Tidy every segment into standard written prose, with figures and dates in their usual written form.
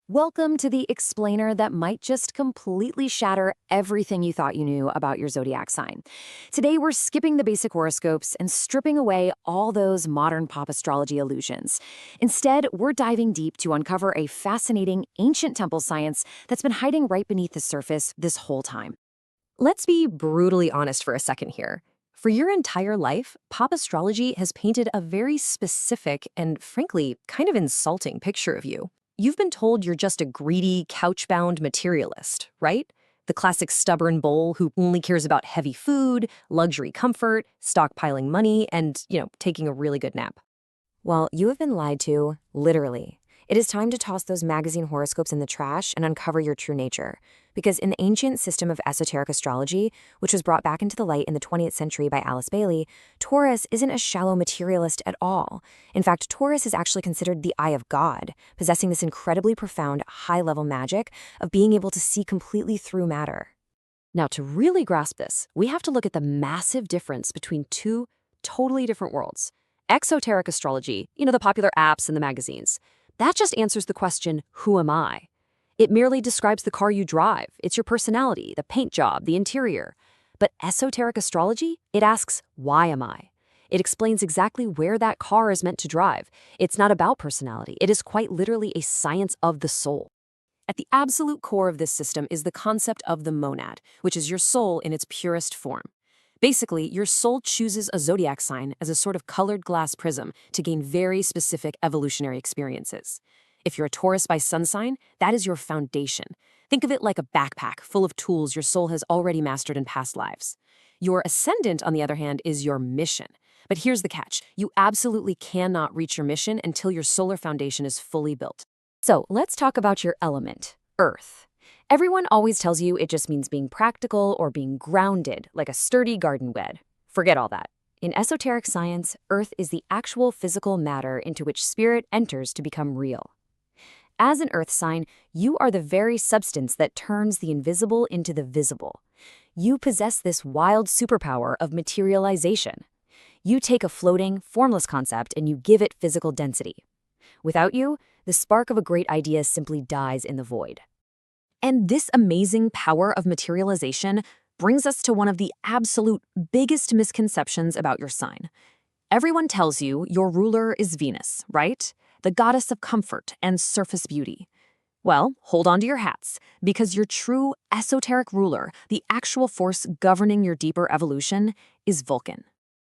Welcome to the explainer that might just completely shatter everything you thought you knew about your zodiac sign. Today, we're skipping the basic horoscopes and stripping away all those modern pop astrology illusions. Instead, we're diving deep to uncover a fascinating ancient temple science that's been hiding right beneath the surface this whole time. Let's be brutally honest for a second here. For your entire life, pop astrology has painted a very specific and, frankly, kind of insulting picture of you. You've been told you're just a greedy, couch-bound materialist, right? The classic stubborn bull who only cares about heavy food, luxury comfort, stockpiling money, and, taking a really good nap. Well, you have been lied to, literally. It is time to toss those magazine horoscopes in the trash and uncover your true nature. Because in the ancient system of esoteric astrology, which was brought back into the light in the 20th century by Alice Bailey, Taurus isn't a shallow materialist at all. In fact, Taurus is actually considered the eye of God, possessing this incredibly profound, high-level magic of being able to see completely through matter. Now, to really grasp this, we have to look at the massive difference between two totally different worlds. Exoteric astrology, the popular apps and the magazines. That just answers the question, who am I? It merely describes the car you drive. It's your personality, the paint job, the interior. But esoteric astrology, it asks, why am I? It explains exactly where that car is meant to drive. It's not about personality. It is quite literally a science of the soul. At the absolute core of this system is the concept of the monad, which is your soul in its purest form. Basically, your soul chooses a zodiac sign as a sort of colored glass prism to gain very specific evolutionary experiences. If you're a Taurus by sun sign, that is your foundation. Think of it like a backpack full of tools your soul has already mastered in past lives. Your ascendant, on the other hand, is your mission. But here's the catch. You absolutely cannot reach your mission until your solar foundation is fully built. So let's talk about your element, Earth. Everyone always tells you it just means being practical or being grounded, like a sturdy garden bed. Forget all that. In esoteric science, Earth is the actual physical matter into which spirit enters to become real. As an Earth sign, you are the very substance that turns the invisible into the visible. You possess this wild superpower of materialization. You take a floating, formless concept and you give it physical density. Without you, the spark of a great idea simply dies in the void. And this amazing power of materialization brings us to one of the absolute biggest misconceptions about your sign. Everyone tells you your ruler is Venus, right? The goddess of comfort and surface beauty. Well, hold on to your hats, because your true esoteric ruler, the actual force governing your deeper evolution, is Vulcan.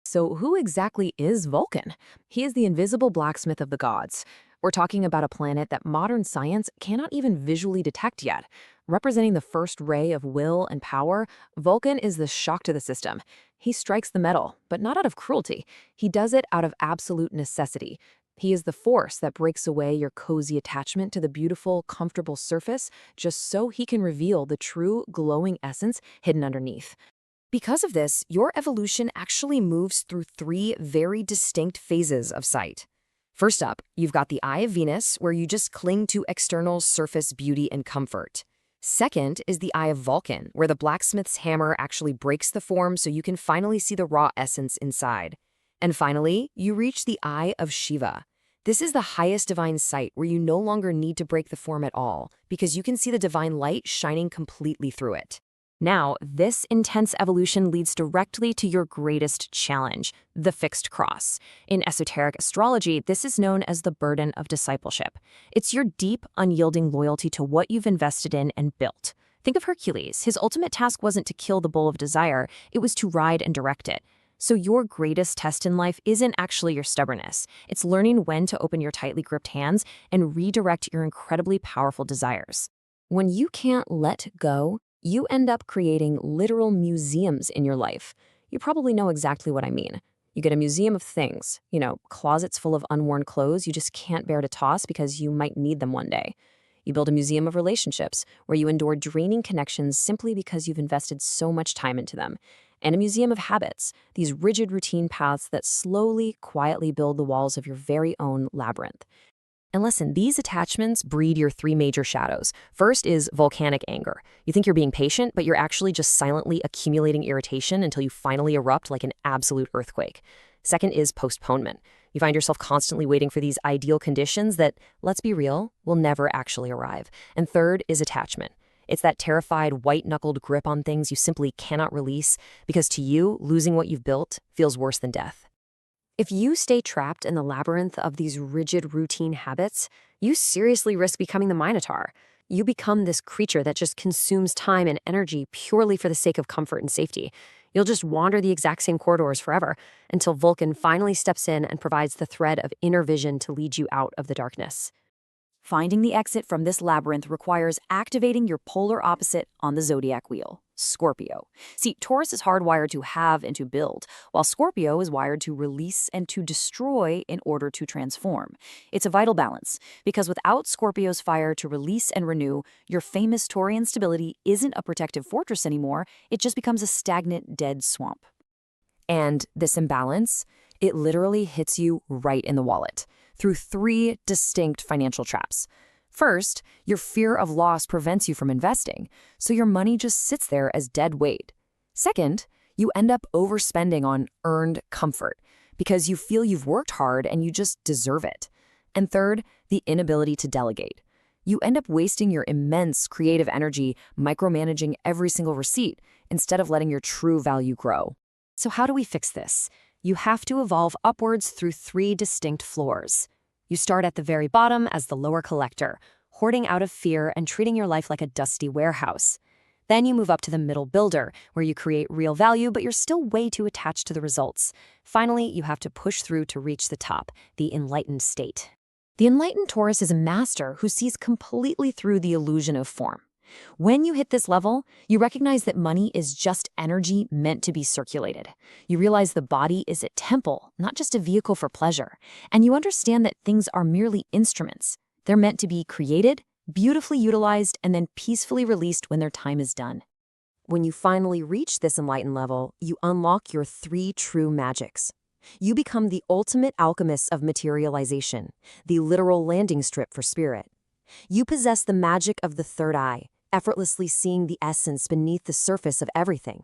So who exactly is Vulcan? He is the invisible blacksmith of the gods. We're talking about a planet that modern science cannot even visually detect yet. Representing the first ray of will and power, Vulcan is the shock to the system. He strikes the metal, but not out of cruelty. He does it out of absolute necessity. He is the force that breaks away your cozy attachment to the beautiful, comfortable surface just so he can reveal the true, glowing essence hidden underneath. Because of this, your evolution actually moves through three very distinct phases of sight. First up, you've got the eye of Venus, where you just cling to external surface beauty and comfort. Second is the eye of Vulcan, where the blacksmith's hammer actually breaks the form so you can finally see the raw essence inside. And finally, you reach the eye of Shiva. This is the highest divine sight where you no longer need to break the form at all, because you can see the divine light shining completely through it. Now, this intense evolution leads directly to your greatest challenge, the fixed cross. In esoteric astrology, this is known as the burden of discipleship. It's your deep, unyielding loyalty to what you've invested in and built. Think of Hercules. His ultimate task wasn't to kill the bull of desire, it was to ride and direct it. So your greatest test in life isn't actually your stubbornness. It's learning when to open your tightly gripped hands and redirect your incredibly powerful desires. When you can't let go, you end up creating literal museums in your life. You probably know exactly what I mean. You get a museum of things, closets full of unworn clothes you just can't bear to toss because you might need them one day. You build a museum of relationships where you endure draining connections simply because you've invested so much time into them. And a museum of habits, these rigid routine paths that slowly, quietly build the walls of your very own labyrinth. And listen, these attachments breed your three major shadows. First is volcanic anger. You think you're being patient, but you're actually just silently accumulating irritation until you finally erupt like an absolute earthquake. Second is postponement. You find yourself constantly waiting for these ideal conditions that, let's be real, will never actually arrive. And third is attachment. It's that terrified, white-knuckled grip on things you simply cannot release because to you, losing what you've built feels worse than death. If you stay trapped in the labyrinth of these rigid routine habits, you seriously risk becoming the Minotaur. You become this creature that just consumes time and energy purely for the sake of comfort and safety. You'll just wander the exact same corridors forever until Vulcan finally steps in and provides the thread of inner vision to lead you out of the darkness. Finding the exit from this labyrinth requires activating your polar opposite on the zodiac wheel, Scorpio. See, Taurus is hardwired to have and to build, while Scorpio is wired to release and to destroy in order to transform. It's a vital balance, because without Scorpio's fire to release and renew, your famous Taurian stability isn't a protective fortress anymore, it just becomes a stagnant, dead swamp. And this imbalance, it literally hits you right in the wallet through 3 distinct financial traps. First, your fear of loss prevents you from investing, so your money just sits there as dead weight. Second, you end up overspending on earned comfort because you feel you've worked hard and you just deserve it. And third, the inability to delegate. You end up wasting your immense creative energy micromanaging every single receipt instead of letting your true value grow. So how do we fix this? You have to evolve upwards through 3 distinct floors. You start at the very bottom as the lower collector, hoarding out of fear and treating your life like a dusty warehouse. Then you move up to the middle builder, where you create real value, but you're still way too attached to the results. Finally, you have to push through to reach the top, the enlightened state. The enlightened Taurus is a master who sees completely through the illusion of form. When you hit this level, you recognize that money is just energy meant to be circulated. You realize the body is a temple, not just a vehicle for pleasure. And you understand that things are merely instruments. They're meant to be created, beautifully utilized, and then peacefully released when their time is done. When you finally reach this enlightened level, you unlock your 3 true magics. You become the ultimate alchemist of materialization, the literal landing strip for spirit. You possess the magic of the third eye, effortlessly seeing the essence beneath the surface of everything.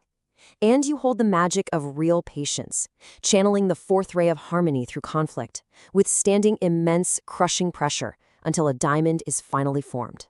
And you hold the magic of real patience, channeling the 4th ray of harmony through conflict, withstanding immense, crushing pressure until a diamond is finally formed.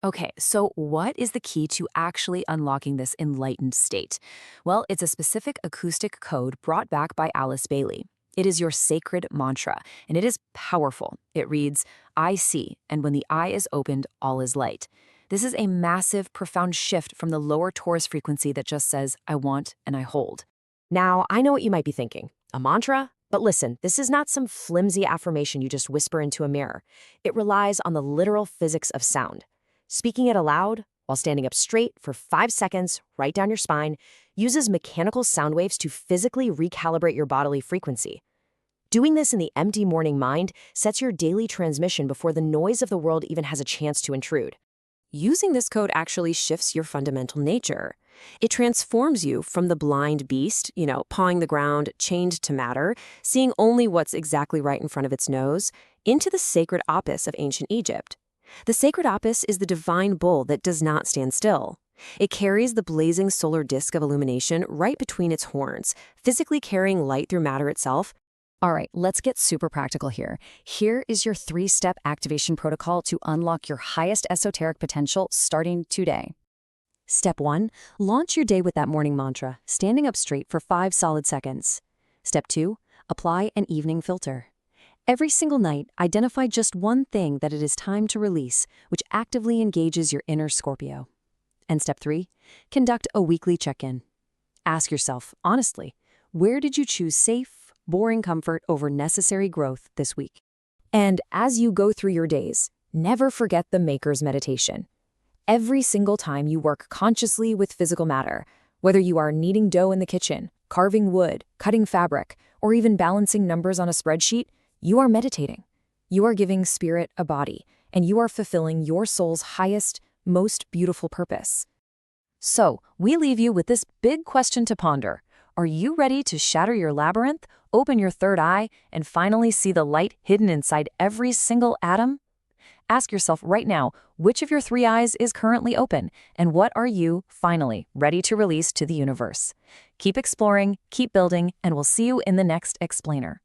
Okay, so what is the key to actually unlocking this enlightened state? Well, it's a specific acoustic code brought back by Alice Bailey. It is your sacred mantra, and it is powerful. It reads, I see, and when the eye is opened, all is light. This is a massive, profound shift from the lower Taurus frequency that just says, I want and I hold. Now, I know what you might be thinking. A mantra? But listen, this is not some flimsy affirmation you just whisper into a mirror. It relies on the literal physics of sound. Speaking it aloud, while standing up straight for 5 seconds, right down your spine, uses mechanical sound waves to physically recalibrate your bodily frequency. Doing this in the empty morning mind sets your daily transmission before the noise of the world even has a chance to intrude. Using this code actually shifts your fundamental nature. It transforms you from the blind beast, pawing the ground, chained to matter, seeing only what's exactly right in front of its nose, into the sacred Apis of ancient Egypt. The sacred Apis is the divine bull that does not stand still. It carries the blazing solar disk of illumination right between its horns, physically carrying light through matter itself. All right, let's get super practical here. Here is your 3-step activation protocol to unlock your highest esoteric potential starting today. Step 1, launch your day with that morning mantra, standing up straight for 5 solid seconds. Step 2, apply an evening filter. Every single night, identify just one thing that it is time to release, which actively engages your inner Scorpio. And step 3, conduct a weekly check-in. Ask yourself, honestly, where did you choose safe, boring comfort over necessary growth this week? And as you go through your days, never forget the Maker's meditation. Every single time you work consciously with physical matter, whether you are kneading dough in the kitchen, carving wood, cutting fabric, or even balancing numbers on a spreadsheet, you are meditating. You are giving spirit a body, and you are fulfilling your soul's highest, most beautiful purpose. So, we leave you with this big question to ponder. Are you ready to shatter your labyrinth, open your third eye, and finally see the light hidden inside every single atom? Ask yourself right now, which of your 3 eyes is currently open, and what are you, finally, ready to release to the universe? Keep exploring, keep building, and we'll see you in the next explainer.